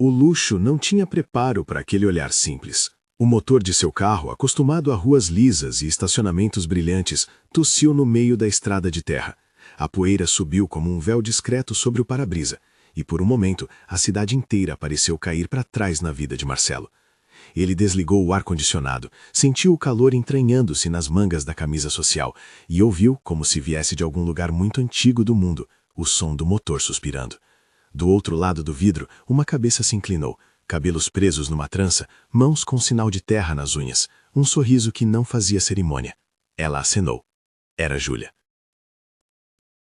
O luxo não tinha preparo para aquele olhar simples. O motor de seu carro, acostumado a ruas lisas e estacionamentos brilhantes, tossiu no meio da estrada de terra. A poeira subiu como um véu discreto sobre o para-brisa, e por um momento a cidade inteira pareceu cair para trás na vida de Marcelo. Ele desligou o ar-condicionado, sentiu o calor entranhando-se nas mangas da camisa social e ouviu, como se viesse de algum lugar muito antigo do mundo, o som do motor suspirando. Do outro lado do vidro, uma cabeça se inclinou, cabelos presos numa trança, mãos com sinal de terra nas unhas, um sorriso que não fazia cerimônia. Ela acenou. Era Júlia.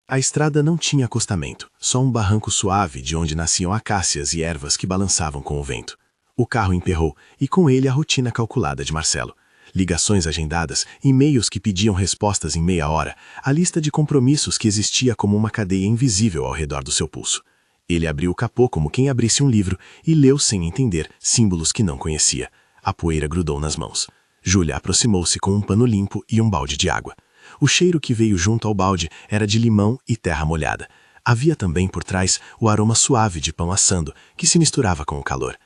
A estrada não tinha acostamento, só um barranco suave de onde nasciam acácias e ervas que balançavam com o vento. O carro emperrou, e com ele a rotina calculada de Marcelo. Ligações agendadas, e-mails que pediam respostas em meia hora, a lista de compromissos que existia como uma cadeia invisível ao redor do seu pulso. Ele abriu o capô como quem abrisse um livro e leu sem entender símbolos que não conhecia. A poeira grudou nas mãos. Júlia aproximou-se com um pano limpo e um balde de água. O cheiro que veio junto ao balde era de limão e terra molhada. Havia também por trás o aroma suave de pão assando, que se misturava com o calor.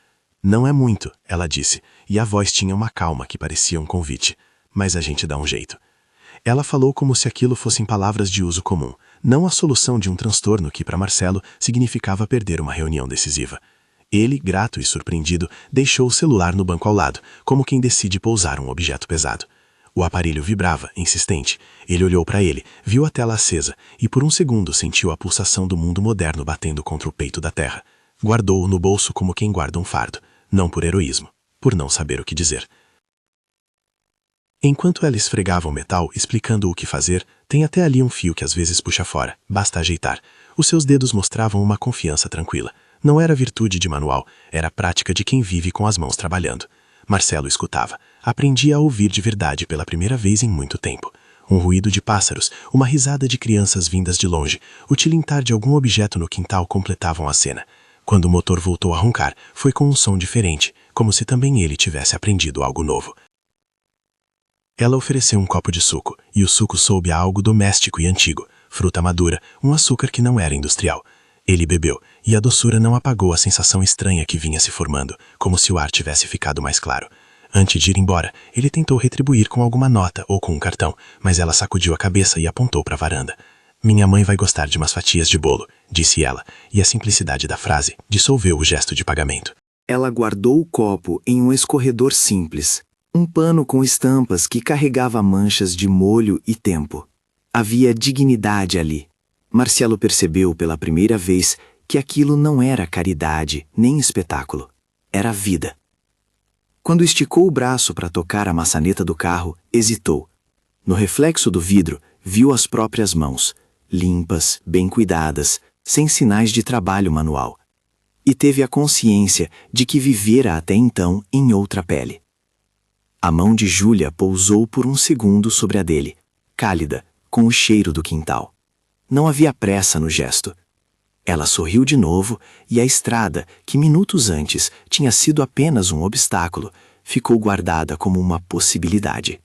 Não é muito, ela disse, e a voz tinha uma calma que parecia um convite. Mas a gente dá um jeito. Ela falou como se aquilo fossem palavras de uso comum, não a solução de um transtorno que, para Marcelo, significava perder uma reunião decisiva. Ele, grato e surpreendido, deixou o celular no banco ao lado, como quem decide pousar um objeto pesado. O aparelho vibrava, insistente. Ele olhou para ele, viu a tela acesa e por um segundo sentiu a pulsação do mundo moderno batendo contra o peito da terra. Guardou-o no bolso como quem guarda um fardo, não por heroísmo, por não saber o que dizer. Enquanto ela esfregava o metal, explicando o que fazer, tem até ali um fio que às vezes puxa fora, basta ajeitar. Os seus dedos mostravam uma confiança tranquila. Não era virtude de manual, era prática de quem vive com as mãos trabalhando. Marcelo escutava. Aprendia a ouvir de verdade pela primeira vez em muito tempo. Um ruído de pássaros, uma risada de crianças vindas de longe, o tilintar de algum objeto no quintal completavam a cena. Quando o motor voltou a roncar, foi com um som diferente, como se também ele tivesse aprendido algo novo. Ela ofereceu um copo de suco, e o suco soube a algo doméstico e antigo, fruta madura, um açúcar que não era industrial. Ele bebeu, e a doçura não apagou a sensação estranha que vinha se formando, como se o ar tivesse ficado mais claro. Antes de ir embora, ele tentou retribuir com alguma nota ou com um cartão, mas ela sacudiu a cabeça e apontou para a varanda. "Minha mãe vai gostar de umas fatias de bolo", disse ela, e a simplicidade da frase dissolveu o gesto de pagamento. Ela guardou o copo em um escorredor simples, um pano com estampas que carregava manchas de molho e tempo. Havia dignidade ali. Marcelo percebeu pela primeira vez que aquilo não era caridade nem espetáculo. Era vida. Quando esticou o braço para tocar a maçaneta do carro, hesitou. No reflexo do vidro, viu as próprias mãos, limpas, bem cuidadas, sem sinais de trabalho manual. E teve a consciência de que vivera até então em outra pele. A mão de Júlia pousou por um segundo sobre a dele, cálida, com o cheiro do quintal. Não havia pressa no gesto. Ela sorriu de novo e a estrada, que minutos antes tinha sido apenas um obstáculo, ficou guardada como uma possibilidade.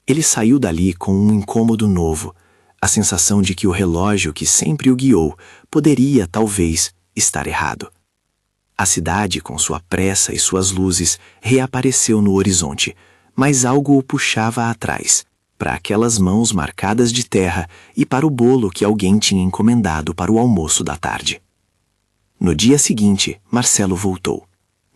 Ele saiu dali com um incômodo novo, a sensação de que o relógio que sempre o guiou poderia, talvez, estar errado. A cidade, com sua pressa e suas luzes, reapareceu no horizonte, mas algo o puxava atrás, para aquelas mãos marcadas de terra e para o bolo que alguém tinha encomendado para o almoço da tarde. No dia seguinte, Marcelo voltou.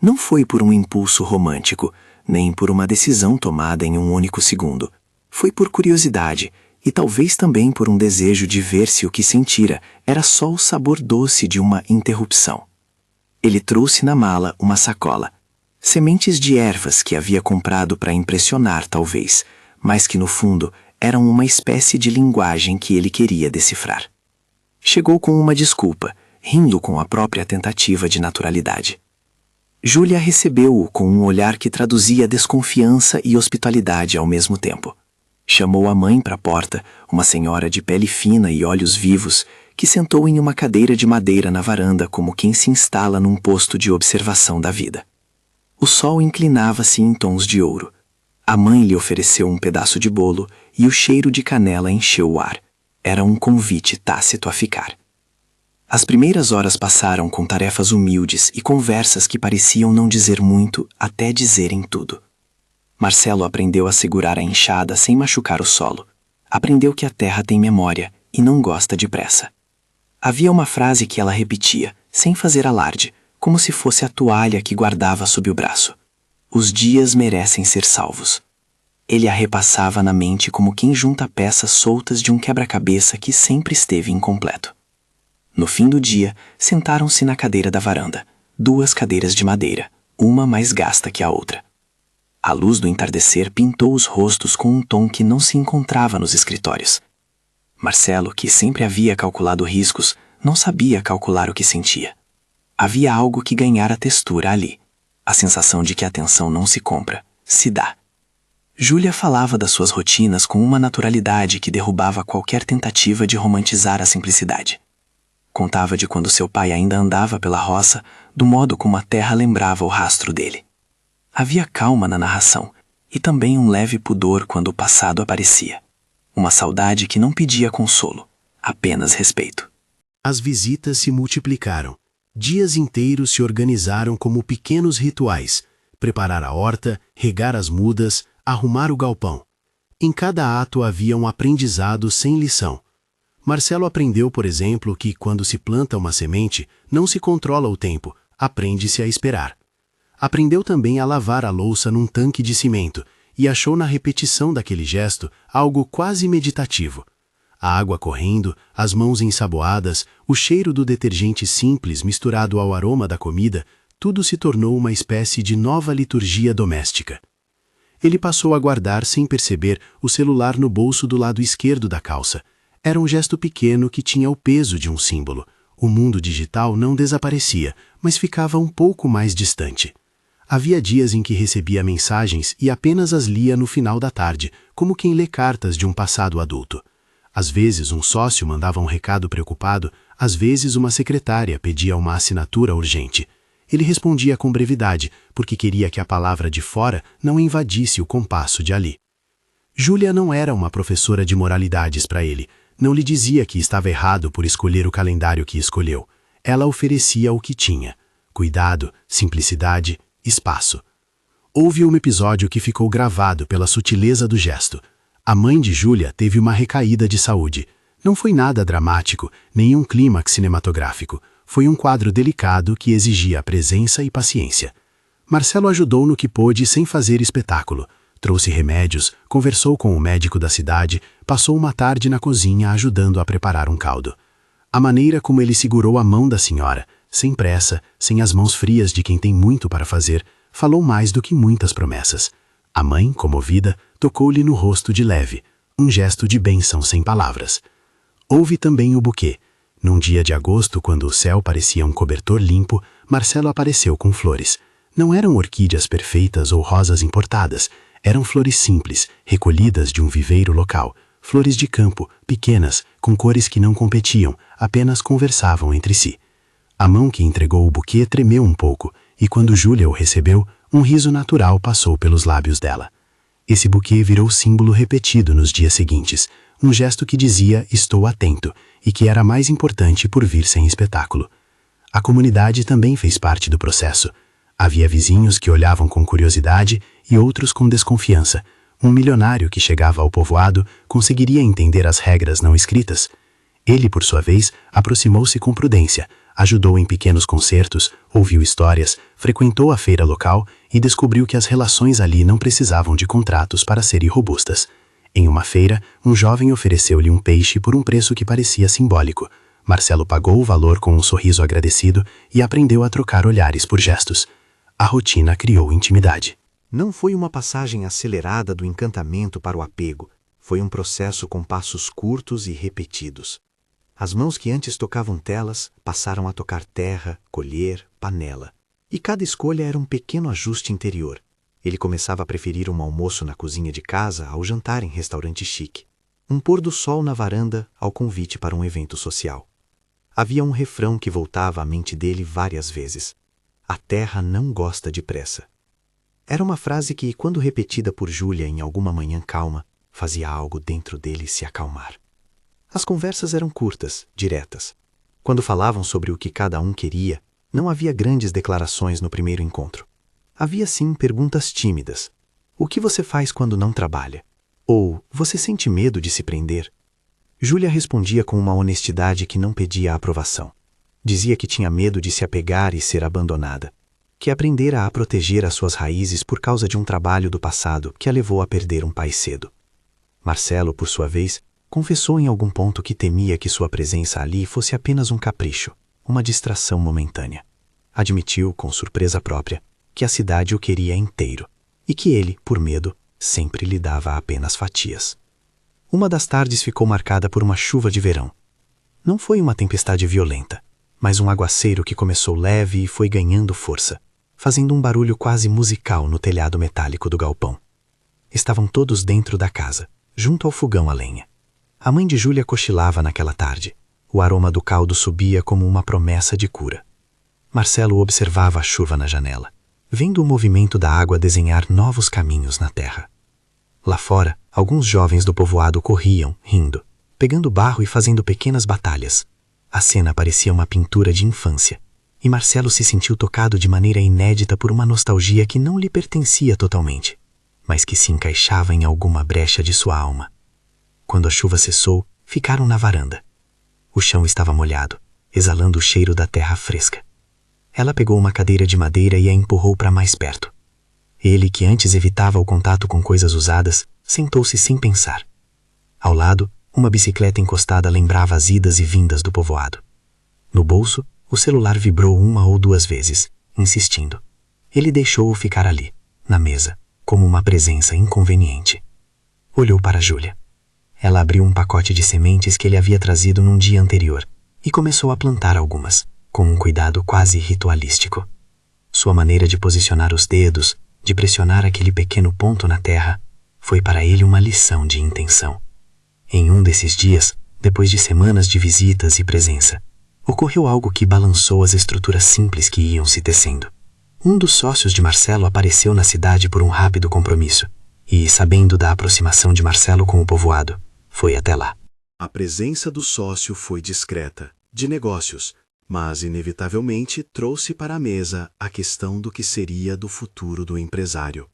Não foi por um impulso romântico, nem por uma decisão tomada em um único segundo. Foi por curiosidade, e talvez também por um desejo de ver se o que sentira era só o sabor doce de uma interrupção. Ele trouxe na mala uma sacola. Sementes de ervas que havia comprado para impressionar, talvez, mas que no fundo eram uma espécie de linguagem que ele queria decifrar. Chegou com uma desculpa, rindo com a própria tentativa de naturalidade. Júlia recebeu-o com um olhar que traduzia desconfiança e hospitalidade ao mesmo tempo. Chamou a mãe para a porta, uma senhora de pele fina e olhos vivos, que sentou em uma cadeira de madeira na varanda como quem se instala num posto de observação da vida. O sol inclinava-se em tons de ouro. A mãe lhe ofereceu um pedaço de bolo e o cheiro de canela encheu o ar. Era um convite tácito a ficar. As primeiras horas passaram com tarefas humildes e conversas que pareciam não dizer muito até dizerem tudo. Marcelo aprendeu a segurar a enxada sem machucar o solo. Aprendeu que a terra tem memória e não gosta de pressa. Havia uma frase que ela repetia, sem fazer alarde, como se fosse a toalha que guardava sob o braço. Os dias merecem ser salvos. Ele a repassava na mente como quem junta peças soltas de um quebra-cabeça que sempre esteve incompleto. No fim do dia, sentaram-se na cadeira da varanda, 2 cadeiras de madeira, uma mais gasta que a outra. A luz do entardecer pintou os rostos com um tom que não se encontrava nos escritórios. Marcelo, que sempre havia calculado riscos, não sabia calcular o que sentia. Havia algo que ganhara textura ali, a sensação de que a atenção não se compra, se dá. Júlia falava das suas rotinas com uma naturalidade que derrubava qualquer tentativa de romantizar a simplicidade. Contava de quando seu pai ainda andava pela roça, do modo como a terra lembrava o rastro dele. Havia calma na narração, e também um leve pudor quando o passado aparecia. Uma saudade que não pedia consolo, apenas respeito. As visitas se multiplicaram. Dias inteiros se organizaram como pequenos rituais. Preparar a horta, regar as mudas, arrumar o galpão. Em cada ato havia um aprendizado sem lição. Marcelo aprendeu, por exemplo, que quando se planta uma semente, não se controla o tempo, aprende-se a esperar. Aprendeu também a lavar a louça num tanque de cimento e achou na repetição daquele gesto algo quase meditativo. A água correndo, as mãos ensaboadas, o cheiro do detergente simples misturado ao aroma da comida, tudo se tornou uma espécie de nova liturgia doméstica. Ele passou a guardar sem perceber o celular no bolso do lado esquerdo da calça. Era um gesto pequeno que tinha o peso de um símbolo. O mundo digital não desaparecia, mas ficava um pouco mais distante. Havia dias em que recebia mensagens e apenas as lia no final da tarde, como quem lê cartas de um passado adulto. Às vezes um sócio mandava um recado preocupado, às vezes uma secretária pedia uma assinatura urgente. Ele respondia com brevidade, porque queria que a palavra de fora não invadisse o compasso de ali. Júlia não era uma professora de moralidades para ele. Não lhe dizia que estava errado por escolher o calendário que escolheu. Ela oferecia o que tinha: cuidado, simplicidade, espaço. Houve um episódio que ficou gravado pela sutileza do gesto. A mãe de Júlia teve uma recaída de saúde. Não foi nada dramático, nem um clímax cinematográfico. Foi um quadro delicado que exigia presença e paciência. Marcelo ajudou no que pôde sem fazer espetáculo. Trouxe remédios, conversou com o médico da cidade, passou uma tarde na cozinha ajudando a preparar um caldo. A maneira como ele segurou a mão da senhora, sem pressa, sem as mãos frias de quem tem muito para fazer, falou mais do que muitas promessas. A mãe, comovida, tocou-lhe no rosto de leve, um gesto de bênção sem palavras. Houve também o buquê. Num dia de agosto, quando o céu parecia um cobertor limpo, Marcelo apareceu com flores. Não eram orquídeas perfeitas ou rosas importadas. Eram flores simples, recolhidas de um viveiro local. Flores de campo, pequenas, com cores que não competiam, apenas conversavam entre si. A mão que entregou o buquê tremeu um pouco, e quando Júlia o recebeu, um riso natural passou pelos lábios dela. Esse buquê virou símbolo repetido nos dias seguintes, um gesto que dizia "estou atento", e que era mais importante por vir sem espetáculo. A comunidade também fez parte do processo. Havia vizinhos que olhavam com curiosidade e outros com desconfiança. Um milionário que chegava ao povoado conseguiria entender as regras não escritas. Ele, por sua vez, aproximou-se com prudência, ajudou em pequenos concertos, ouviu histórias, frequentou a feira local e descobriu que as relações ali não precisavam de contratos para serem robustas. Em uma feira, um jovem ofereceu-lhe um peixe por um preço que parecia simbólico. Marcelo pagou o valor com um sorriso agradecido e aprendeu a trocar olhares por gestos. A rotina criou intimidade. Não foi uma passagem acelerada do encantamento para o apego, foi um processo com passos curtos e repetidos. As mãos que antes tocavam telas passaram a tocar terra, colher, panela. E cada escolha era um pequeno ajuste interior. Ele começava a preferir um almoço na cozinha de casa ao jantar em restaurante chique. Um pôr do sol na varanda ao convite para um evento social. Havia um refrão que voltava à mente dele várias vezes. A terra não gosta de pressa. Era uma frase que, quando repetida por Júlia em alguma manhã calma, fazia algo dentro dele se acalmar. As conversas eram curtas, diretas. Quando falavam sobre o que cada um queria, não havia grandes declarações no primeiro encontro. Havia sim perguntas tímidas. O que você faz quando não trabalha? Ou você sente medo de se prender? Júlia respondia com uma honestidade que não pedia aprovação. Dizia que tinha medo de se apegar e ser abandonada, que aprendera a proteger as suas raízes por causa de um trabalho do passado que a levou a perder um pai cedo. Marcelo, por sua vez, confessou em algum ponto que temia que sua presença ali fosse apenas um capricho, uma distração momentânea. Admitiu, com surpresa própria, que a cidade o queria inteiro e que ele, por medo, sempre lhe dava apenas fatias. Uma das tardes ficou marcada por uma chuva de verão. Não foi uma tempestade violenta, mas um aguaceiro que começou leve e foi ganhando força, fazendo um barulho quase musical no telhado metálico do galpão. Estavam todos dentro da casa, junto ao fogão a lenha. A mãe de Júlia cochilava naquela tarde. O aroma do caldo subia como uma promessa de cura. Marcelo observava a chuva na janela, vendo o movimento da água desenhar novos caminhos na terra. Lá fora, alguns jovens do povoado corriam, rindo, pegando barro e fazendo pequenas batalhas. A cena parecia uma pintura de infância, e Marcelo se sentiu tocado de maneira inédita por uma nostalgia que não lhe pertencia totalmente, mas que se encaixava em alguma brecha de sua alma. Quando a chuva cessou, ficaram na varanda. O chão estava molhado, exalando o cheiro da terra fresca. Ela pegou uma cadeira de madeira e a empurrou para mais perto. Ele, que antes evitava o contato com coisas usadas, sentou-se sem pensar. Ao lado, uma bicicleta encostada lembrava as idas e vindas do povoado. No bolso, o celular vibrou uma ou duas vezes, insistindo. Ele deixou-o ficar ali, na mesa, como uma presença inconveniente. Olhou para Júlia. Ela abriu um pacote de sementes que ele havia trazido num dia anterior e começou a plantar algumas, com um cuidado quase ritualístico. Sua maneira de posicionar os dedos, de pressionar aquele pequeno ponto na terra, foi para ele uma lição de intenção. Em um desses dias, depois de semanas de visitas e presença, ocorreu algo que balançou as estruturas simples que iam se tecendo. Um dos sócios de Marcelo apareceu na cidade por um rápido compromisso e, sabendo da aproximação de Marcelo com o povoado, foi até lá. A presença do sócio foi discreta, de negócios, mas inevitavelmente trouxe para a mesa a questão do que seria do futuro do empresário.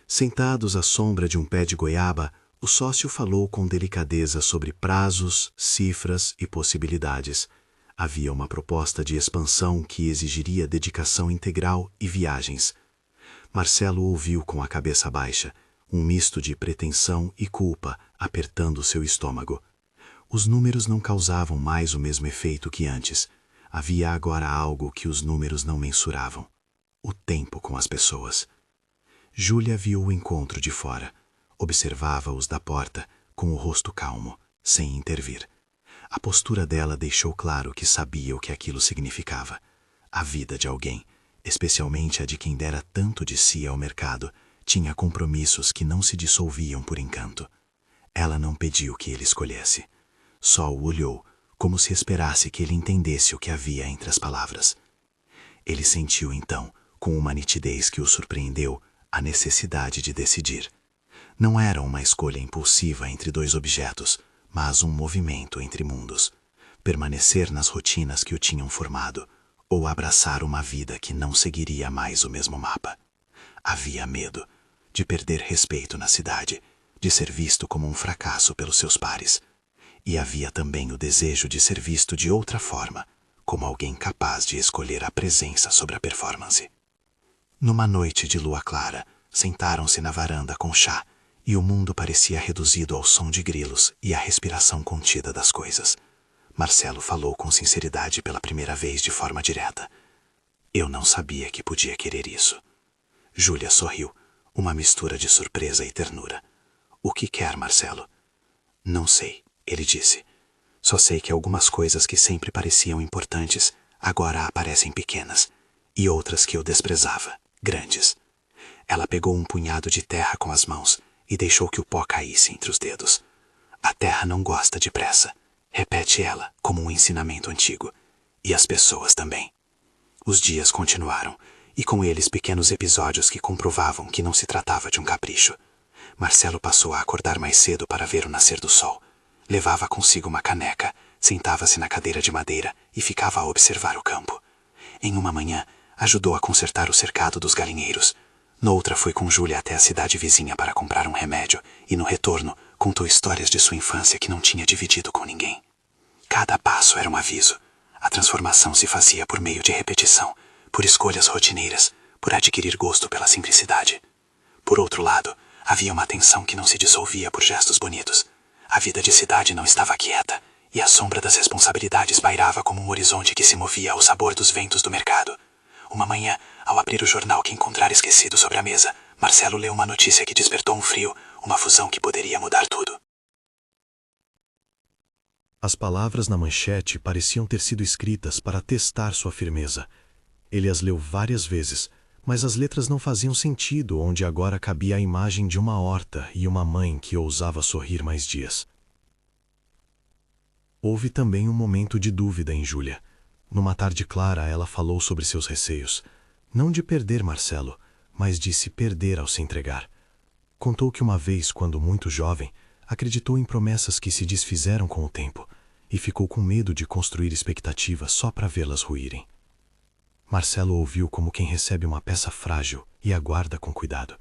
Sentados à sombra de um pé de goiaba, o sócio falou com delicadeza sobre prazos, cifras e possibilidades. Havia uma proposta de expansão que exigiria dedicação integral e viagens. Marcelo ouviu com a cabeça baixa, um misto de pretensão e culpa apertando seu estômago. Os números não causavam mais o mesmo efeito que antes. Havia agora algo que os números não mensuravam: o tempo com as pessoas. Júlia viu o encontro de fora. Observava-os da porta, com o rosto calmo, sem intervir. A postura dela deixou claro que sabia o que aquilo significava. A vida de alguém, especialmente a de quem dera tanto de si ao mercado, tinha compromissos que não se dissolviam por encanto. Ela não pediu que ele escolhesse. Só o olhou, como se esperasse que ele entendesse o que havia entre as palavras. Ele sentiu, então, com uma nitidez que o surpreendeu, a necessidade de decidir. Não era uma escolha impulsiva entre dois objetos, mas um movimento entre mundos. Permanecer nas rotinas que o tinham formado, ou abraçar uma vida que não seguiria mais o mesmo mapa. Havia medo de perder respeito na cidade, de ser visto como um fracasso pelos seus pares. E havia também o desejo de ser visto de outra forma, como alguém capaz de escolher a presença sobre a performance. Numa noite de lua clara, sentaram-se na varanda com chá, e o mundo parecia reduzido ao som de grilos e à respiração contida das coisas. Marcelo falou com sinceridade pela primeira vez de forma direta. Eu não sabia que podia querer isso. Júlia sorriu, uma mistura de surpresa e ternura. O que quer, Marcelo? Não sei, ele disse. Só sei que algumas coisas que sempre pareciam importantes agora aparecem pequenas, e outras que eu desprezava, grandes. Ela pegou um punhado de terra com as mãos e deixou que o pó caísse entre os dedos. A terra não gosta de pressa, repete ela como um ensinamento antigo, e as pessoas também. Os dias continuaram, e com eles pequenos episódios que comprovavam que não se tratava de um capricho. Marcelo passou a acordar mais cedo para ver o nascer do sol. Levava consigo uma caneca, Sentava-se na cadeira de madeira e ficava a observar o campo. Em uma manhã, ajudou a consertar o cercado dos galinheiros. Noutra, foi com Júlia até a cidade vizinha para comprar um remédio e, no retorno, contou histórias de sua infância que não tinha dividido com ninguém. Cada passo era um aviso. A transformação se fazia por meio de repetição, por escolhas rotineiras, por adquirir gosto pela simplicidade. Por outro lado, havia uma tensão que não se dissolvia por gestos bonitos. A vida de cidade não estava quieta, e a sombra das responsabilidades pairava como um horizonte que se movia ao sabor dos ventos do mercado. Uma manhã, ao abrir o jornal que encontrara esquecido sobre a mesa, Marcelo leu uma notícia que despertou um frio, uma fusão que poderia mudar tudo. As palavras na manchete pareciam ter sido escritas para testar sua firmeza. Ele as leu várias vezes, mas as letras não faziam sentido onde agora cabia a imagem de uma horta e uma mãe que ousava sorrir mais dias. Houve também um momento de dúvida em Júlia. Numa tarde clara, ela falou sobre seus receios. Não de perder Marcelo, mas de se perder ao se entregar. Contou que uma vez, quando muito jovem, acreditou em promessas que se desfizeram com o tempo e ficou com medo de construir expectativas só para vê-las ruírem. Marcelo ouviu como quem recebe uma peça frágil e aguarda com cuidado.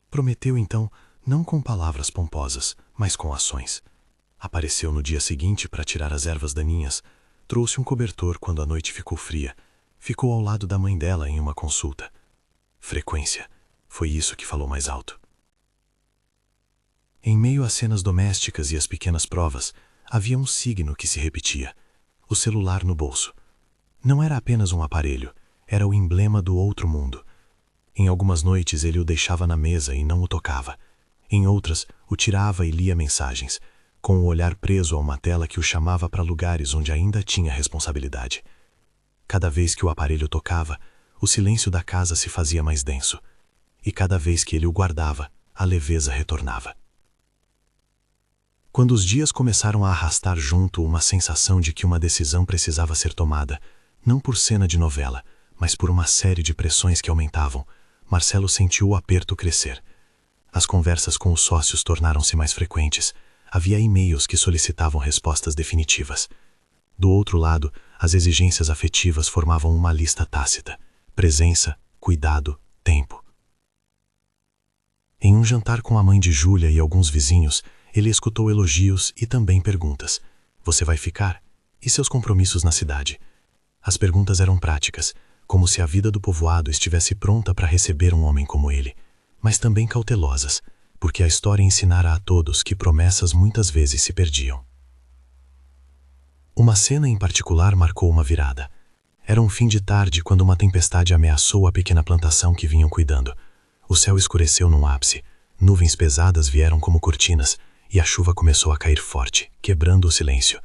Prometeu então, não com palavras pomposas, mas com ações. Apareceu no dia seguinte para tirar as ervas daninhas, trouxe um cobertor quando a noite ficou fria, ficou ao lado da mãe dela em uma consulta. Frequência, foi isso que falou mais alto. Em meio às cenas domésticas e às pequenas provas, havia um signo que se repetia: o celular no bolso. Não era apenas um aparelho, era o emblema do outro mundo. Em algumas noites ele o deixava na mesa e não o tocava. Em outras, o tirava e lia mensagens, com o olhar preso a uma tela que o chamava para lugares onde ainda tinha responsabilidade. Cada vez que o aparelho tocava, o silêncio da casa se fazia mais denso. E cada vez que ele o guardava, a leveza retornava. Quando os dias começaram a arrastar junto uma sensação de que uma decisão precisava ser tomada, não por cena de novela, mas por uma série de pressões que aumentavam, Marcelo sentiu o aperto crescer. As conversas com os sócios tornaram-se mais frequentes. Havia e-mails que solicitavam respostas definitivas. Do outro lado, as exigências afetivas formavam uma lista tácita: presença, cuidado, tempo. Em um jantar com a mãe de Júlia e alguns vizinhos, ele escutou elogios e também perguntas. Você vai ficar? E seus compromissos na cidade? As perguntas eram práticas, como se a vida do povoado estivesse pronta para receber um homem como ele, mas também cautelosas, porque a história ensinara a todos que promessas muitas vezes se perdiam. Uma cena em particular marcou uma virada. Era um fim de tarde quando uma tempestade ameaçou a pequena plantação que vinham cuidando. O céu escureceu num ápice, nuvens pesadas vieram como cortinas, e a chuva começou a cair forte, quebrando o silêncio.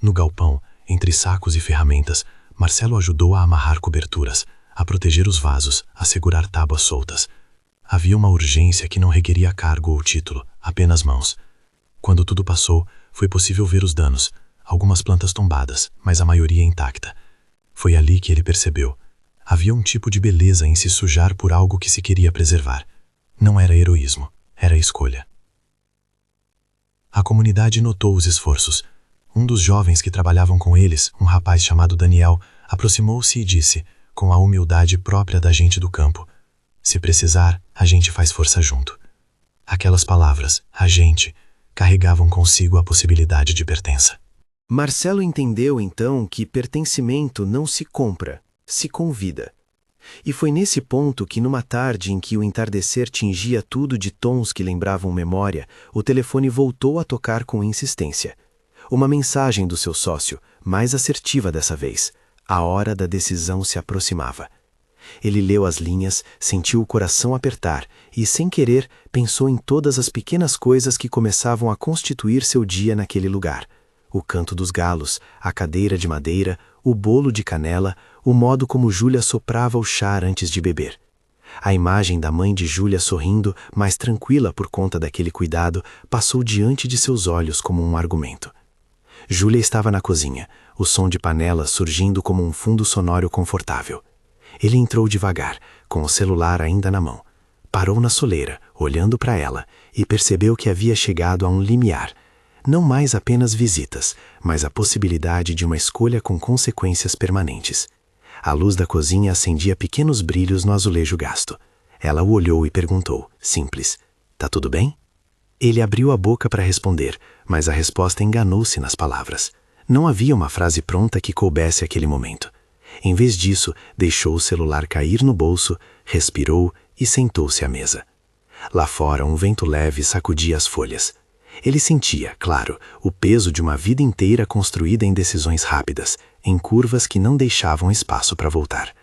No galpão, entre sacos e ferramentas, Marcelo ajudou a amarrar coberturas, a proteger os vasos, a segurar tábuas soltas. Havia uma urgência que não requeria cargo ou título, apenas mãos. Quando tudo passou, foi possível ver os danos, algumas plantas tombadas, mas a maioria intacta. Foi ali que ele percebeu. Havia um tipo de beleza em se sujar por algo que se queria preservar. Não era heroísmo, era escolha. A comunidade notou os esforços. Um dos jovens que trabalhavam com eles, um rapaz chamado Daniel, aproximou-se e disse, com a humildade própria da gente do campo: se precisar, a gente faz força junto. Aquelas palavras, a gente, carregavam consigo a possibilidade de pertença. Marcelo entendeu então que pertencimento não se compra, se convida. E foi nesse ponto que, numa tarde em que o entardecer tingia tudo de tons que lembravam memória, o telefone voltou a tocar com insistência. Uma mensagem do seu sócio, mais assertiva dessa vez. A hora da decisão se aproximava. Ele leu as linhas, sentiu o coração apertar e, sem querer, pensou em todas as pequenas coisas que começavam a constituir seu dia naquele lugar. O canto dos galos, a cadeira de madeira, o bolo de canela, o modo como Júlia soprava o chá antes de beber. A imagem da mãe de Júlia sorrindo, mais tranquila por conta daquele cuidado, passou diante de seus olhos como um argumento. Júlia estava na cozinha, o som de panelas surgindo como um fundo sonoro confortável. Ele entrou devagar, com o celular ainda na mão. Parou na soleira, olhando para ela, e percebeu que havia chegado a um limiar. não mais apenas visitas, mas a possibilidade de uma escolha com consequências permanentes. A luz da cozinha acendia pequenos brilhos no azulejo gasto. Ela o olhou e perguntou, simples, "Tá tudo bem?" Ele abriu a boca para responder, mas a resposta enganou-se nas palavras. Não havia uma frase pronta que coubesse àquele momento. Em vez disso, deixou o celular cair no bolso, respirou e sentou-se à mesa. Lá fora, um vento leve sacudia as folhas. Ele sentia, claro, o peso de uma vida inteira construída em decisões rápidas, em curvas que não deixavam espaço para voltar.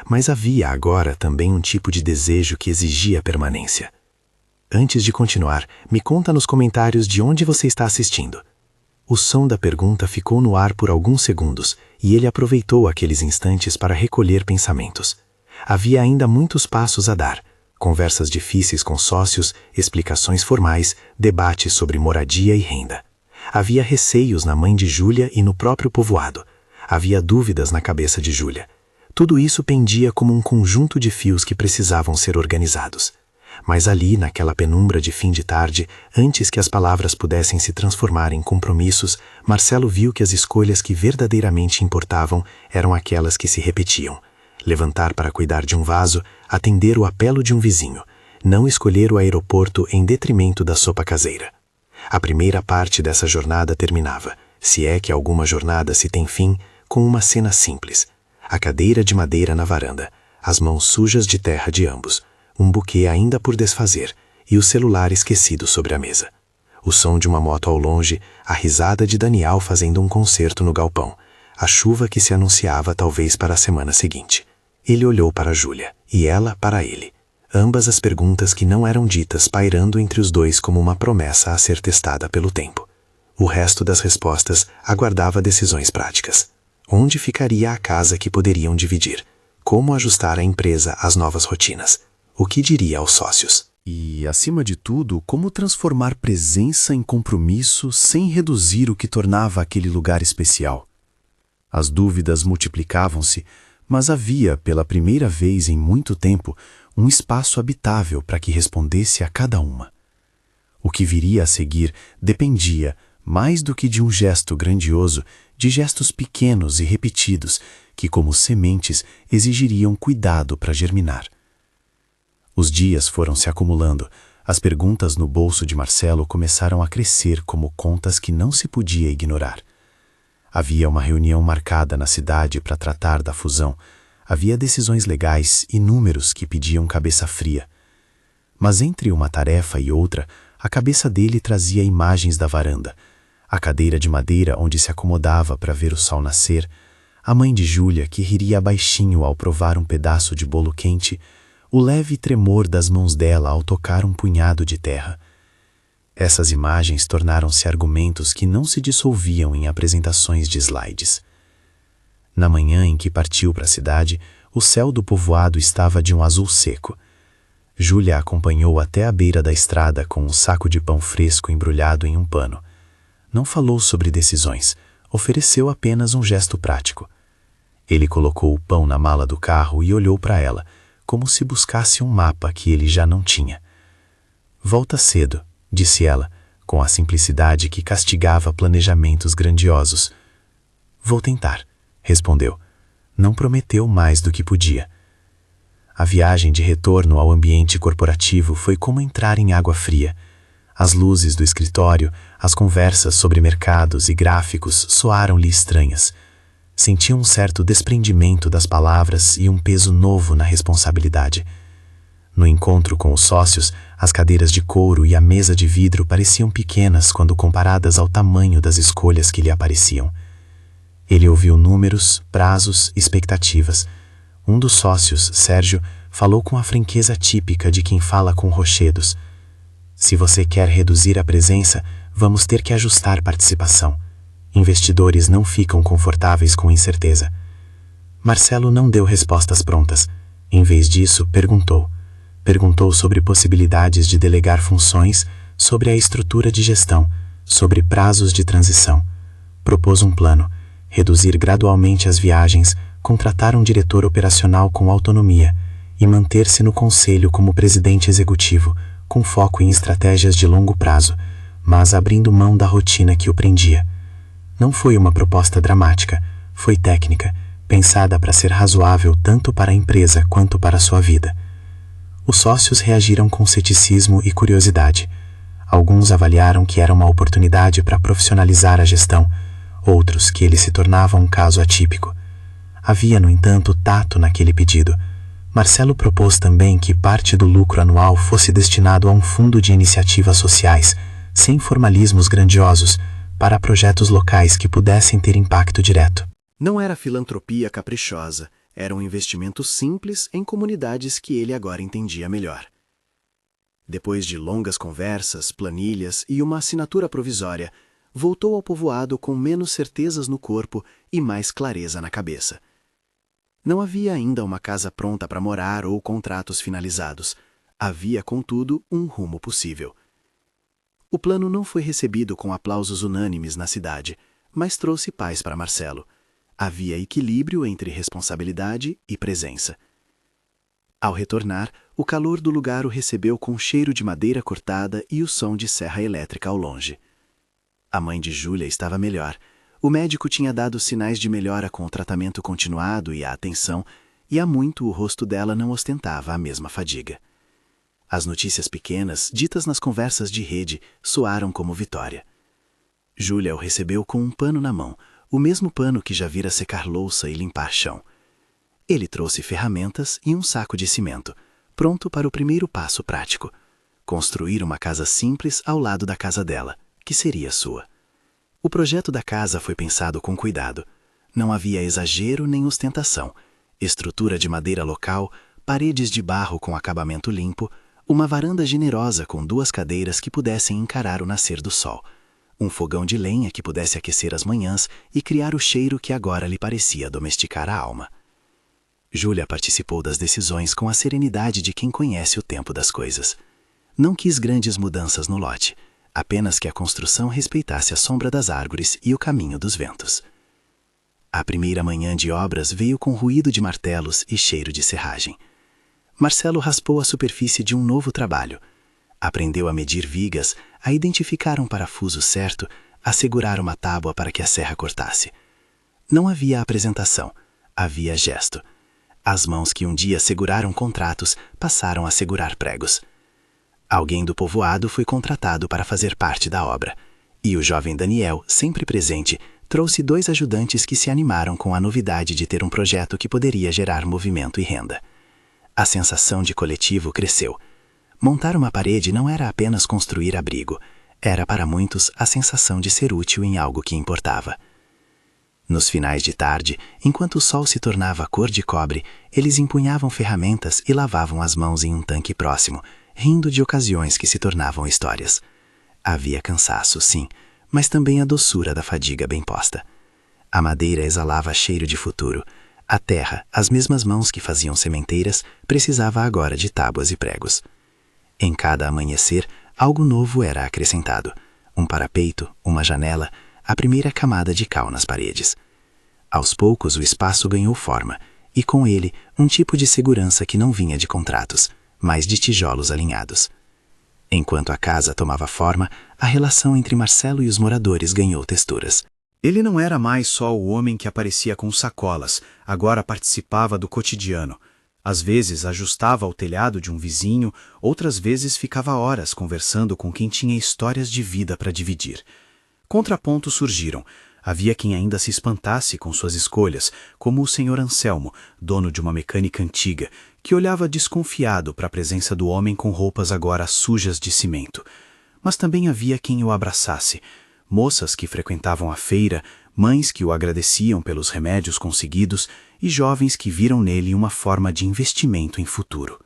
Mas havia agora também um tipo de desejo que exigia permanência. Antes de continuar, me conta nos comentários de onde você está assistindo. O som da pergunta ficou no ar por alguns segundos e ele aproveitou aqueles instantes para recolher pensamentos. Havia ainda muitos passos a dar. Conversas difíceis com sócios, explicações formais, debates sobre moradia e renda. Havia receios na mãe de Júlia e no próprio povoado. Havia dúvidas na cabeça de Júlia. Tudo isso pendia como um conjunto de fios que precisavam ser organizados. Mas ali, naquela penumbra de fim de tarde, antes que as palavras pudessem se transformar em compromissos, Marcelo viu que as escolhas que verdadeiramente importavam eram aquelas que se repetiam. Levantar para cuidar de um vaso, atender o apelo de um vizinho, não escolher o aeroporto em detrimento da sopa caseira. A primeira parte dessa jornada terminava, se é que alguma jornada se tem fim, com uma cena simples. A cadeira de madeira na varanda, as mãos sujas de terra de ambos, um buquê ainda por desfazer e o celular esquecido sobre a mesa. O som de uma moto ao longe, a risada de Daniel fazendo um concerto no galpão, a chuva que se anunciava talvez para a semana seguinte. Ele olhou para Júlia, e ela para ele. Ambas as perguntas que não eram ditas pairando entre os dois como uma promessa a ser testada pelo tempo. O resto das respostas aguardava decisões práticas. Onde ficaria a casa que poderiam dividir? Como ajustar a empresa às novas rotinas? O que diria aos sócios? E, acima de tudo, como transformar presença em compromisso sem reduzir o que tornava aquele lugar especial. As dúvidas multiplicavam-se, mas havia, pela primeira vez em muito tempo, um espaço habitável para que respondesse a cada uma. O que viria a seguir dependia, mais do que de um gesto grandioso, de gestos pequenos e repetidos, que, como sementes, exigiriam cuidado para germinar. Os dias foram se acumulando, as perguntas no bolso de Marcelo começaram a crescer como contas que não se podia ignorar. Havia uma reunião marcada na cidade para tratar da fusão. Havia decisões legais e números que pediam cabeça fria. Mas entre uma tarefa e outra, a cabeça dele trazia imagens da varanda, a cadeira de madeira onde se acomodava para ver o sol nascer, a mãe de Júlia que riria baixinho ao provar um pedaço de bolo quente, o leve tremor das mãos dela ao tocar um punhado de terra. Essas imagens tornaram-se argumentos que não se dissolviam em apresentações de slides. Na manhã em que partiu para a cidade, o céu do povoado estava de um azul seco. Júlia a acompanhou até a beira da estrada com um saco de pão fresco embrulhado em um pano. Não falou sobre decisões, ofereceu apenas um gesto prático. Ele colocou o pão na mala do carro e olhou para ela, como se buscasse um mapa que ele já não tinha. "Volta cedo", disse ela, com a simplicidade que castigava planejamentos grandiosos. "Vou tentar", respondeu. Não prometeu mais do que podia. A viagem de retorno ao ambiente corporativo foi como entrar em água fria. As luzes do escritório, as conversas sobre mercados e gráficos soaram-lhe estranhas. Sentia um certo desprendimento das palavras e um peso novo na responsabilidade. No encontro com os sócios, as cadeiras de couro e a mesa de vidro pareciam pequenas quando comparadas ao tamanho das escolhas que lhe apareciam. Ele ouviu números, prazos, expectativas. Um dos sócios, Sérgio, falou com a franqueza típica de quem fala com rochedos. "Se você quer reduzir a presença, vamos ter que ajustar participação. Investidores não ficam confortáveis com incerteza." Marcelo não deu respostas prontas. Em vez disso, perguntou. Perguntou sobre possibilidades de delegar funções, sobre a estrutura de gestão, sobre prazos de transição. Propôs um plano: reduzir gradualmente as viagens, contratar um diretor operacional com autonomia e manter-se no conselho como presidente executivo, com foco em estratégias de longo prazo, mas abrindo mão da rotina que o prendia. Não foi uma proposta dramática, foi técnica, pensada para ser razoável tanto para a empresa quanto para sua vida. Os sócios reagiram com ceticismo e curiosidade. Alguns avaliaram que era uma oportunidade para profissionalizar a gestão, outros que ele se tornava um caso atípico. Havia, no entanto, tato naquele pedido. Marcelo propôs também que parte do lucro anual fosse destinado a um fundo de iniciativas sociais, sem formalismos grandiosos, para projetos locais que pudessem ter impacto direto. Não era filantropia caprichosa, era um investimento simples em comunidades que ele agora entendia melhor. Depois de longas conversas, planilhas e uma assinatura provisória, voltou ao povoado com menos certezas no corpo e mais clareza na cabeça. Não havia ainda uma casa pronta para morar ou contratos finalizados. Havia, contudo, um rumo possível. O plano não foi recebido com aplausos unânimes na cidade, mas trouxe paz para Marcelo. Havia equilíbrio entre responsabilidade e presença. Ao retornar, o calor do lugar o recebeu com cheiro de madeira cortada e o som de serra elétrica ao longe. A mãe de Júlia estava melhor. O médico tinha dado sinais de melhora com o tratamento continuado e a atenção, e há muito o rosto dela não ostentava a mesma fadiga. As notícias pequenas, ditas nas conversas de rede, soaram como vitória. Júlia o recebeu com um pano na mão, o mesmo pano que já vira secar louça e limpar chão. Ele trouxe ferramentas e um saco de cimento, pronto para o primeiro passo prático: construir uma casa simples ao lado da casa dela, que seria sua. O projeto da casa foi pensado com cuidado. Não havia exagero nem ostentação. Estrutura de madeira local, paredes de barro com acabamento limpo, uma varanda generosa com 2 cadeiras que pudessem encarar o nascer do sol, um fogão de lenha que pudesse aquecer as manhãs e criar o cheiro que agora lhe parecia domesticar a alma. Júlia participou das decisões com a serenidade de quem conhece o tempo das coisas. Não quis grandes mudanças no lote, apenas que a construção respeitasse a sombra das árvores e o caminho dos ventos. A primeira manhã de obras veio com ruído de martelos e cheiro de serragem. Marcelo raspou a superfície de um novo trabalho. Aprendeu a medir vigas, a identificar um parafuso certo, a segurar uma tábua para que a serra cortasse. Não havia apresentação, havia gesto. As mãos que um dia seguraram contratos passaram a segurar pregos. Alguém do povoado foi contratado para fazer parte da obra, e o jovem Daniel, sempre presente, trouxe 2 ajudantes que se animaram com a novidade de ter um projeto que poderia gerar movimento e renda. A sensação de coletivo cresceu. Montar uma parede não era apenas construir abrigo, era para muitos a sensação de ser útil em algo que importava. Nos finais de tarde, enquanto o sol se tornava cor de cobre, eles empunhavam ferramentas e lavavam as mãos em um tanque próximo, rindo de ocasiões que se tornavam histórias. Havia cansaço, sim, mas também a doçura da fadiga bem posta. A madeira exalava cheiro de futuro. A terra, as mesmas mãos que faziam sementeiras, precisava agora de tábuas e pregos. Em cada amanhecer, algo novo era acrescentado. Um parapeito, uma janela, a primeira camada de cal nas paredes. Aos poucos o espaço ganhou forma, e com ele um tipo de segurança que não vinha de contratos, mas de tijolos alinhados. Enquanto a casa tomava forma, a relação entre Marcelo e os moradores ganhou texturas. Ele não era mais só o homem que aparecia com sacolas, agora participava do cotidiano. Às vezes ajustava ao telhado de um vizinho, outras vezes ficava horas conversando com quem tinha histórias de vida para dividir. Contrapontos surgiram. Havia quem ainda se espantasse com suas escolhas, como o senhor Anselmo, dono de uma mecânica antiga, que olhava desconfiado para a presença do homem com roupas agora sujas de cimento. Mas também havia quem o abraçasse. Moças que frequentavam a feira, mães que o agradeciam pelos remédios conseguidos e jovens que viram nele uma forma de investimento em futuro.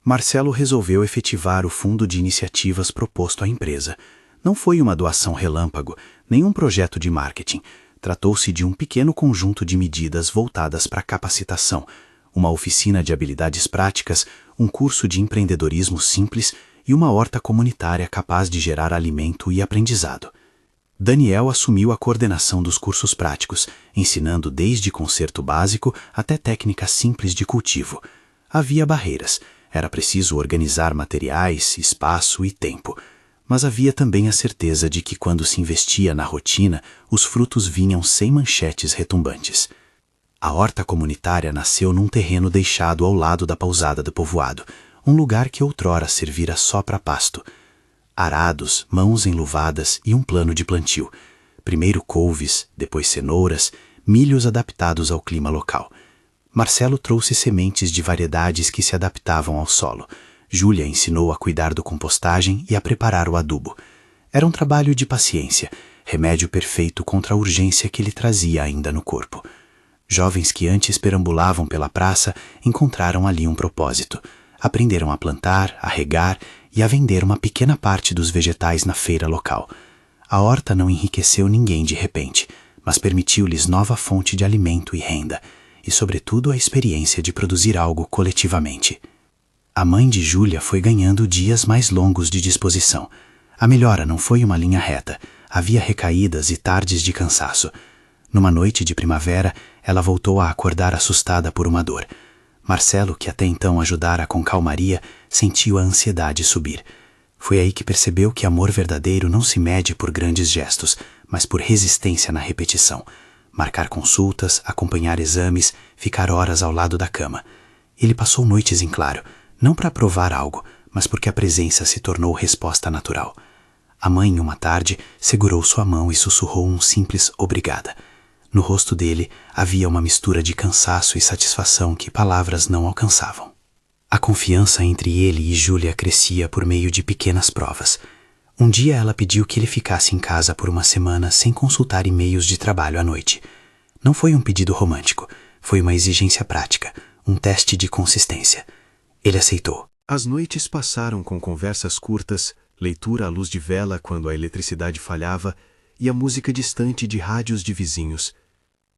Marcelo resolveu efetivar o fundo de iniciativas proposto à empresa. Não foi uma doação relâmpago, nem um projeto de marketing. Tratou-se de um pequeno conjunto de medidas voltadas para a capacitação, uma oficina de habilidades práticas, um curso de empreendedorismo simples e uma horta comunitária capaz de gerar alimento e aprendizado. Daniel assumiu a coordenação dos cursos práticos, ensinando desde conserto básico até técnicas simples de cultivo. Havia barreiras, era preciso organizar materiais, espaço e tempo. mas havia também a certeza de que quando se investia na rotina, os frutos vinham sem manchetes retumbantes. A horta comunitária nasceu num terreno deixado ao lado da pousada do povoado, um lugar que outrora servira só para pasto. Arados, mãos enluvadas e um plano de plantio. Primeiro couves, depois cenouras, milhos adaptados ao clima local. Marcelo trouxe sementes de variedades que se adaptavam ao solo. Júlia ensinou a cuidar da compostagem e a preparar o adubo. Era um trabalho de paciência, remédio perfeito contra a urgência que ele trazia ainda no corpo. Jovens que antes perambulavam pela praça encontraram ali um propósito. Aprenderam a plantar, a regar e a vender uma pequena parte dos vegetais na feira local. A horta não enriqueceu ninguém de repente, mas permitiu-lhes nova fonte de alimento e renda, e sobretudo a experiência de produzir algo coletivamente. A mãe de Júlia foi ganhando dias mais longos de disposição. A melhora não foi uma linha reta, havia recaídas e tardes de cansaço. Numa noite de primavera, ela voltou a acordar assustada por uma dor. Marcelo, que até então ajudara com calmaria, sentiu a ansiedade subir. Foi aí que percebeu que amor verdadeiro não se mede por grandes gestos, mas por resistência na repetição. Marcar consultas, acompanhar exames, ficar horas ao lado da cama. Ele passou noites em claro, não para provar algo, mas porque a presença se tornou resposta natural. A mãe, uma tarde, segurou sua mão e sussurrou um simples obrigada. No rosto dele havia uma mistura de cansaço e satisfação que palavras não alcançavam. A confiança entre ele e Júlia crescia por meio de pequenas provas. Um dia ela pediu que ele ficasse em casa por uma semana sem consultar e-mails de trabalho à noite. Não foi um pedido romântico, foi uma exigência prática, um teste de consistência. Ele aceitou. As noites passaram com conversas curtas, leitura à luz de vela quando a eletricidade falhava e a música distante de rádios de vizinhos.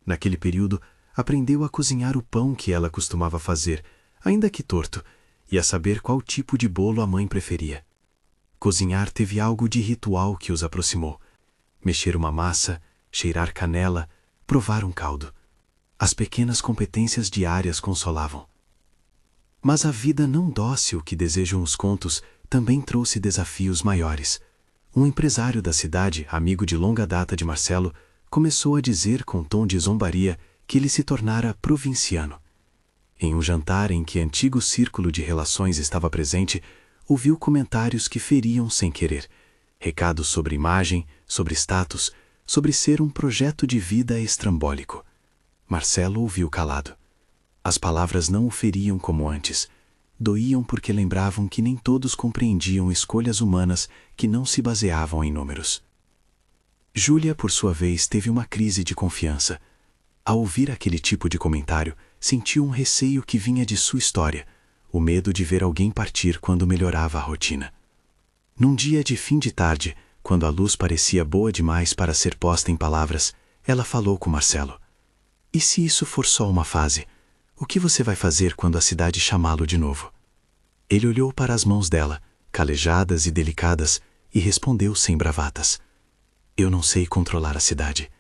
Naquele período, aprendeu a cozinhar o pão que ela costumava fazer, ainda que torto, e a saber qual tipo de bolo a mãe preferia. Cozinhar teve algo de ritual que os aproximou. Mexer uma massa, cheirar canela, provar um caldo. As pequenas competências diárias consolavam. Mas a vida não dócil que desejam os contos também trouxe desafios maiores. Um empresário da cidade, amigo de longa data de Marcelo, começou a dizer com tom de zombaria que ele se tornara provinciano. Em um jantar em que antigo círculo de relações estava presente, ouviu comentários que feriam sem querer. Recados sobre imagem, sobre status, sobre ser um projeto de vida estrambólico. Marcelo ouviu calado. As palavras não o feriam como antes. Doíam porque lembravam que nem todos compreendiam escolhas humanas que não se baseavam em números. Júlia, por sua vez, teve uma crise de confiança. Ao ouvir aquele tipo de comentário, sentiu um receio que vinha de sua história, o medo de ver alguém partir quando melhorava a rotina. Num dia de fim de tarde, quando a luz parecia boa demais para ser posta em palavras, ela falou com Marcelo. E se isso for só uma fase? O que você vai fazer quando a cidade chamá-lo de novo? Ele olhou para as mãos dela, calejadas e delicadas, e respondeu sem bravatas. Eu não sei controlar a cidade,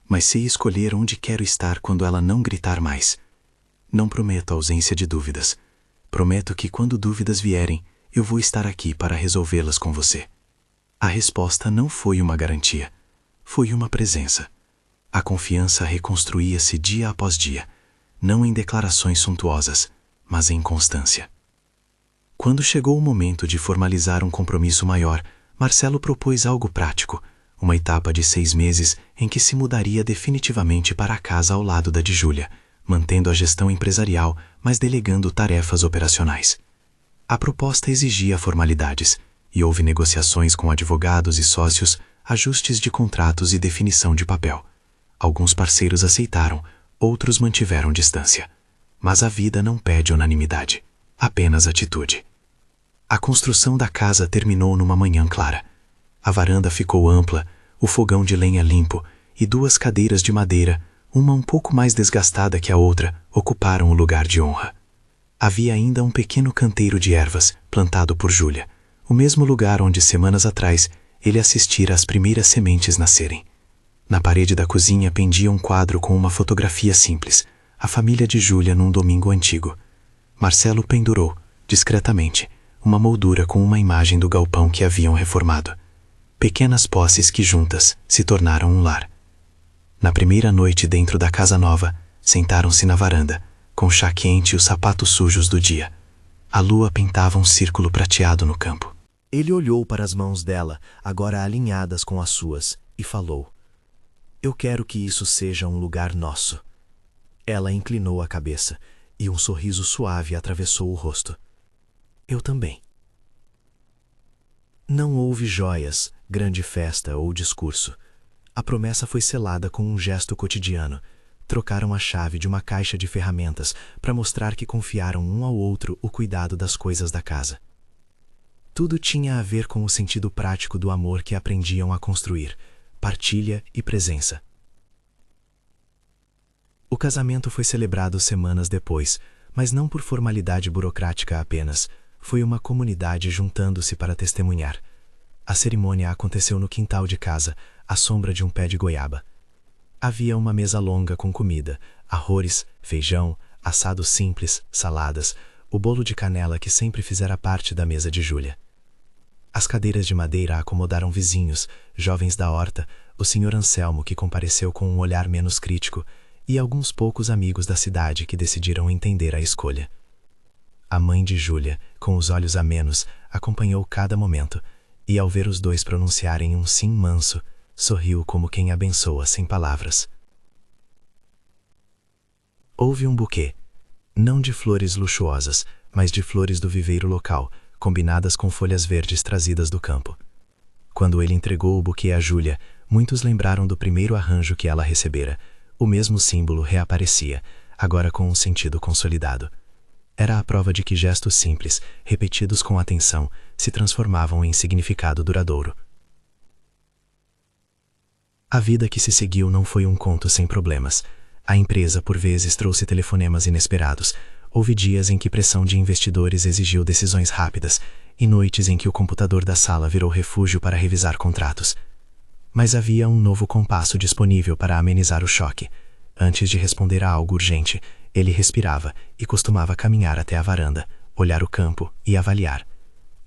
mas sei escolher onde quero estar quando ela não gritar mais. Não prometo ausência de dúvidas. Prometo que quando dúvidas vierem, eu vou estar aqui para resolvê-las com você. A resposta não foi uma garantia, foi uma presença. A confiança reconstruía-se dia após dia, não em declarações suntuosas, mas em constância. Quando chegou o momento de formalizar um compromisso maior, Marcelo propôs algo prático, uma etapa de 6 meses em que se mudaria definitivamente para a casa ao lado da de Júlia, mantendo a gestão empresarial, mas delegando tarefas operacionais. A proposta exigia formalidades, e houve negociações com advogados e sócios, ajustes de contratos e definição de papel. Alguns parceiros aceitaram, outros mantiveram distância. Mas a vida não pede unanimidade, apenas atitude. A construção da casa terminou numa manhã clara. A varanda ficou ampla, o fogão de lenha limpo e 2 cadeiras de madeira, uma um pouco mais desgastada que a outra, ocuparam o lugar de honra. Havia ainda um pequeno canteiro de ervas, plantado por Júlia, o mesmo lugar onde semanas atrás ele assistira às primeiras sementes nascerem. Na parede da cozinha pendia um quadro com uma fotografia simples, a família de Júlia num domingo antigo. Marcelo pendurou, discretamente, uma moldura com uma imagem do galpão que haviam reformado. pequenas posses que juntas se tornaram um lar. Na primeira noite dentro da casa nova, sentaram-se na varanda, com o chá quente e os sapatos sujos do dia. A lua pintava um círculo prateado no campo. Ele olhou para as mãos dela, agora alinhadas com as suas, e falou: "Eu quero que isso seja um lugar nosso." Ela inclinou a cabeça, e um sorriso suave atravessou o rosto. "Eu também." Não houve joias, grande festa ou discurso. A promessa foi selada com um gesto cotidiano. Trocaram a chave de uma caixa de ferramentas para mostrar que confiaram um ao outro o cuidado das coisas da casa. Tudo tinha a ver com o sentido prático do amor que aprendiam a construir, partilha e presença. O casamento foi celebrado semanas depois, mas não por formalidade burocrática apenas. Foi uma comunidade juntando-se para testemunhar. A cerimônia aconteceu no quintal de casa, à sombra de um pé de goiaba. Havia uma mesa longa com comida, arroz, feijão, assado simples, saladas, o bolo de canela que sempre fizera parte da mesa de Júlia. As cadeiras de madeira acomodaram vizinhos, jovens da horta, o Sr. Anselmo que compareceu com um olhar menos crítico e alguns poucos amigos da cidade que decidiram entender a escolha. A mãe de Júlia, com os olhos a menos, acompanhou cada momento e, ao ver os dois pronunciarem um sim manso, sorriu como quem abençoa sem palavras. Houve um buquê, não de flores luxuosas, mas de flores do viveiro local, combinadas com folhas verdes trazidas do campo. Quando ele entregou o buquê a Júlia, muitos lembraram do primeiro arranjo que ela recebera. O mesmo símbolo reaparecia, agora com um sentido consolidado. Era a prova de que gestos simples, repetidos com atenção, se transformavam em significado duradouro. A vida que se seguiu não foi um conto sem problemas. A empresa, por vezes, trouxe telefonemas inesperados. Houve dias em que pressão de investidores exigiu decisões rápidas e noites em que o computador da sala virou refúgio para revisar contratos. Mas havia um novo compasso disponível para amenizar o choque. Antes de responder a algo urgente, ele respirava e costumava caminhar até a varanda, olhar o campo e avaliar.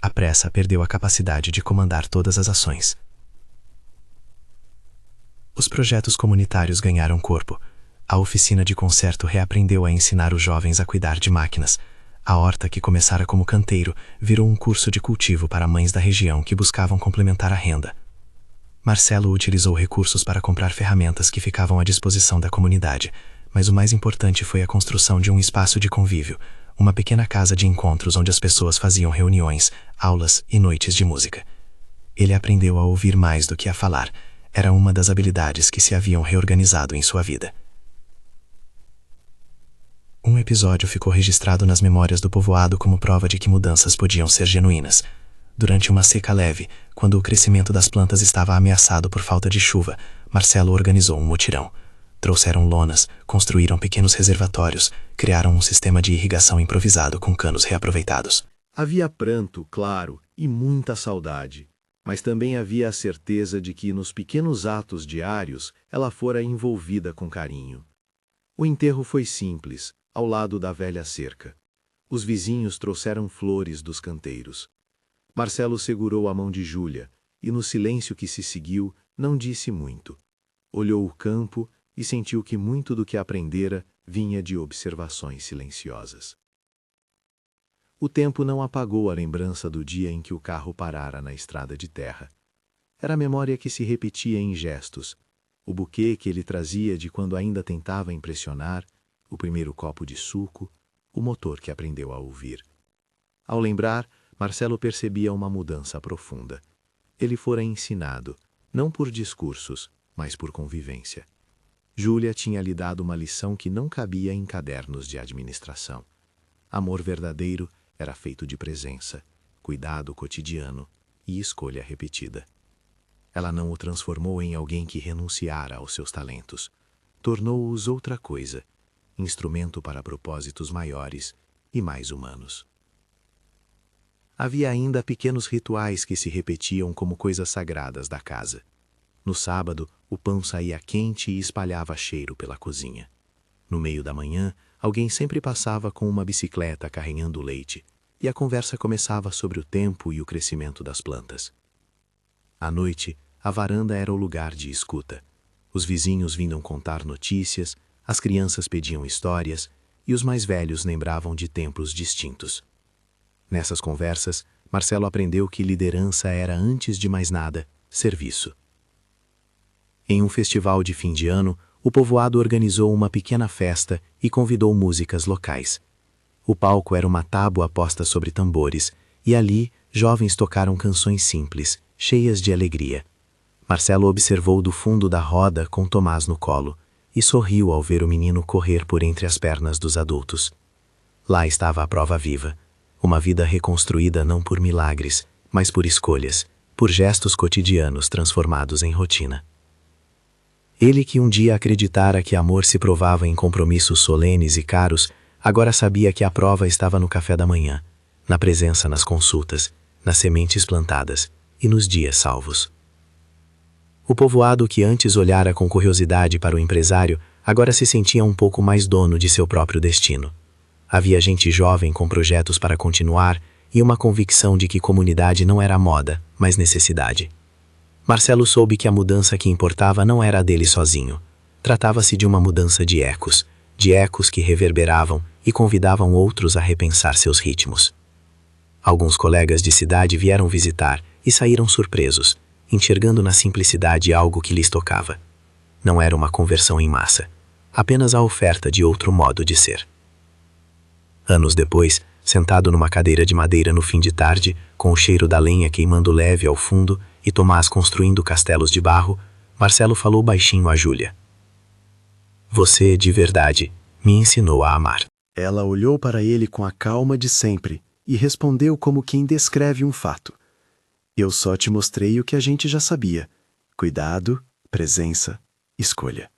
A pressa perdeu a capacidade de comandar todas as ações. Os projetos comunitários ganharam corpo. A oficina de concerto reaprendeu a ensinar os jovens a cuidar de máquinas. A horta, que começara como canteiro, virou um curso de cultivo para mães da região que buscavam complementar a renda. Marcelo utilizou recursos para comprar ferramentas que ficavam à disposição da comunidade, mas o mais importante foi a construção de um espaço de convívio, uma pequena casa de encontros onde as pessoas faziam reuniões, aulas e noites de música. Ele aprendeu a ouvir mais do que a falar. Era uma das habilidades que se haviam reorganizado em sua vida. Um episódio ficou registrado nas memórias do povoado como prova de que mudanças podiam ser genuínas. Durante uma seca leve, quando o crescimento das plantas estava ameaçado por falta de chuva, Marcelo organizou um mutirão. Trouxeram lonas, construíram pequenos reservatórios, criaram um sistema de irrigação improvisado com canos reaproveitados. Havia pranto, claro, e muita saudade, mas também havia a certeza de que nos pequenos atos diários ela fora envolvida com carinho. O enterro foi simples, ao lado da velha cerca. Os vizinhos trouxeram flores dos canteiros. Marcelo segurou a mão de Júlia e, no silêncio que se seguiu, não disse muito. Olhou o campo e sentiu que muito do que aprendera vinha de observações silenciosas. O tempo não apagou a lembrança do dia em que o carro parara na estrada de terra. Era a memória que se repetia em gestos, o buquê que ele trazia de quando ainda tentava impressionar, o primeiro copo de suco, o motor que aprendeu a ouvir. Ao lembrar, Marcelo percebia uma mudança profunda. Ele fora ensinado, não por discursos, mas por convivência. Júlia tinha lhe dado uma lição que não cabia em cadernos de administração. Amor verdadeiro era feito de presença, cuidado cotidiano e escolha repetida. Ela não o transformou em alguém que renunciara aos seus talentos. Tornou-os outra coisa, instrumento para propósitos maiores e mais humanos. Havia ainda pequenos rituais que se repetiam como coisas sagradas da casa. No sábado, o pão saía quente e espalhava cheiro pela cozinha. No meio da manhã, alguém sempre passava com uma bicicleta carregando leite, e a conversa começava sobre o tempo e o crescimento das plantas. À noite, a varanda era o lugar de escuta. Os vizinhos vinham contar notícias, as crianças pediam histórias e os mais velhos lembravam de tempos distintos. Nessas conversas, Marcelo aprendeu que liderança era, antes de mais nada, serviço. Em um festival de fim de ano, o povoado organizou uma pequena festa e convidou músicas locais. O palco era uma tábua posta sobre tambores, e ali jovens tocaram canções simples, cheias de alegria. Marcelo observou do fundo da roda com Tomás no colo e sorriu ao ver o menino correr por entre as pernas dos adultos. Lá estava a prova viva, uma vida reconstruída não por milagres, mas por escolhas, por gestos cotidianos transformados em rotina. Ele que um dia acreditara que amor se provava em compromissos solenes e caros, agora sabia que a prova estava no café da manhã, na presença nas consultas, nas sementes plantadas e nos dias salvos. O povoado que antes olhara com curiosidade para o empresário, agora se sentia um pouco mais dono de seu próprio destino. Havia gente jovem com projetos para continuar e uma convicção de que comunidade não era moda, mas necessidade. Marcelo soube que a mudança que importava não era a dele sozinho. Tratava-se de uma mudança de ecos que reverberavam e convidavam outros a repensar seus ritmos. Alguns colegas de cidade vieram visitar e saíram surpresos, enxergando na simplicidade algo que lhes tocava. Não era uma conversão em massa, apenas a oferta de outro modo de ser. Anos depois, sentado numa cadeira de madeira no fim de tarde, com o cheiro da lenha queimando leve ao fundo e Tomás construindo castelos de barro, Marcelo falou baixinho a Júlia. Você, de verdade, me ensinou a amar. Ela olhou para ele com a calma de sempre e respondeu como quem descreve um fato. Eu só te mostrei o que a gente já sabia. Cuidado, presença, escolha.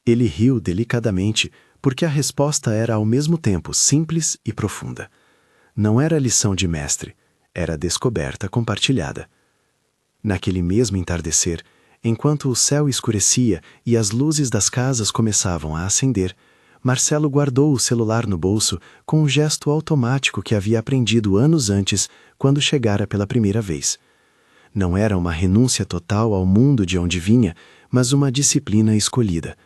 Ele riu delicadamente, porque a resposta era ao mesmo tempo simples e profunda. Não era lição de mestre, era descoberta compartilhada. Naquele mesmo entardecer, enquanto o céu escurecia e as luzes das casas começavam a acender, Marcelo guardou o celular no bolso com um gesto automático que havia aprendido anos antes, quando chegara pela primeira vez. Não era uma renúncia total ao mundo de onde vinha, mas uma disciplina escolhida.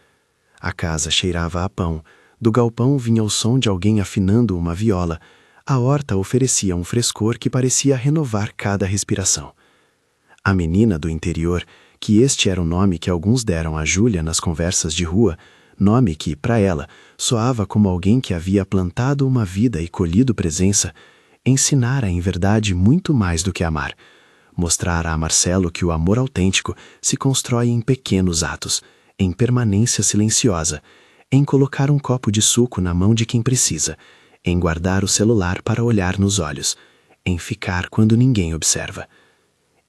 A casa cheirava a pão, do galpão vinha o som de alguém afinando uma viola, a horta oferecia um frescor que parecia renovar cada respiração. A menina do interior, que este era o nome que alguns deram a Júlia nas conversas de rua, nome que, para ela, soava como alguém que havia plantado uma vida e colhido presença, ensinara em verdade muito mais do que amar. Mostrara a Marcelo que o amor autêntico se constrói em pequenos atos, em permanência silenciosa, em colocar um copo de suco na mão de quem precisa, em guardar o celular para olhar nos olhos, em ficar quando ninguém observa.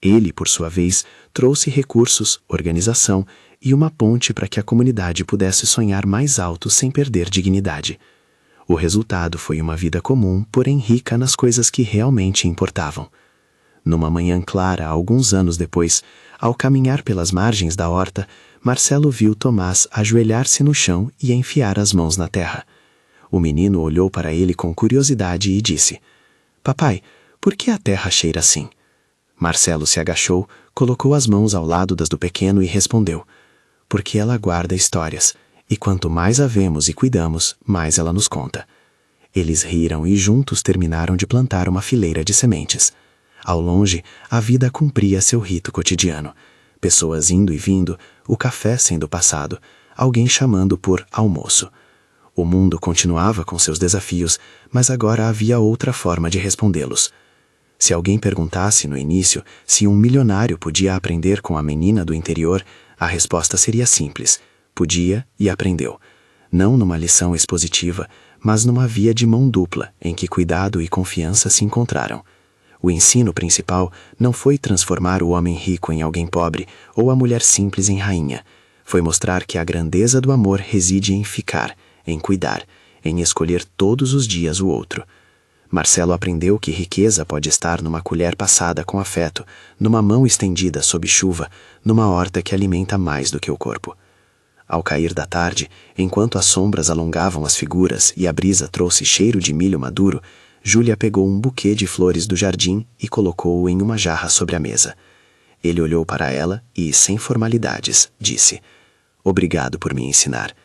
Ele, por sua vez, trouxe recursos, organização e uma ponte para que a comunidade pudesse sonhar mais alto sem perder dignidade. O resultado foi uma vida comum, porém rica nas coisas que realmente importavam. Numa manhã clara, alguns anos depois, ao caminhar pelas margens da horta, Marcelo viu Tomás ajoelhar-se no chão e enfiar as mãos na terra. O menino olhou para ele com curiosidade e disse: Papai, por que a terra cheira assim? Marcelo se agachou, colocou as mãos ao lado das do pequeno e respondeu: Porque ela guarda histórias, e quanto mais a vemos e cuidamos, mais ela nos conta. Eles riram e juntos terminaram de plantar uma fileira de sementes. Ao longe, a vida cumpria seu rito cotidiano. Pessoas indo e vindo, o café sendo passado, alguém chamando por almoço. O mundo continuava com seus desafios, mas agora havia outra forma de respondê-los. Se alguém perguntasse no início se um milionário podia aprender com a menina do interior, a resposta seria simples: podia e aprendeu. Não numa lição expositiva, mas numa via de mão dupla, em que cuidado e confiança se encontraram. O ensino principal não foi transformar o homem rico em alguém pobre ou a mulher simples em rainha. Foi mostrar que a grandeza do amor reside em ficar, em cuidar, em escolher todos os dias o outro. Marcelo aprendeu que riqueza pode estar numa colher passada com afeto, numa mão estendida sob chuva, numa horta que alimenta mais do que o corpo. Ao cair da tarde, enquanto as sombras alongavam as figuras e a brisa trouxe cheiro de milho maduro, Júlia pegou um buquê de flores do jardim e colocou-o em uma jarra sobre a mesa. Ele olhou para ela e, sem formalidades, disse: "Obrigado por me ensinar."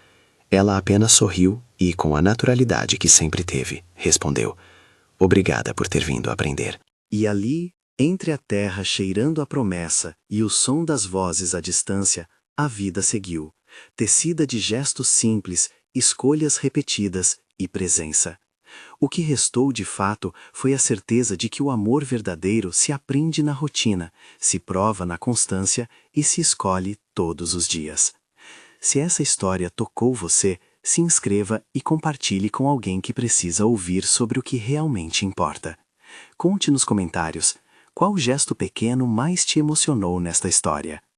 Ela apenas sorriu e, com a naturalidade que sempre teve, respondeu: "Obrigada por ter vindo aprender." E ali, entre a terra cheirando a promessa e o som das vozes à distância, a vida seguiu, tecida de gestos simples, escolhas repetidas e presença. O que restou de fato foi a certeza de que o amor verdadeiro se aprende na rotina, se prova na constância e se escolhe todos os dias. Se essa história tocou você, se inscreva e compartilhe com alguém que precisa ouvir sobre o que realmente importa. Conte nos comentários qual gesto pequeno mais te emocionou nesta história.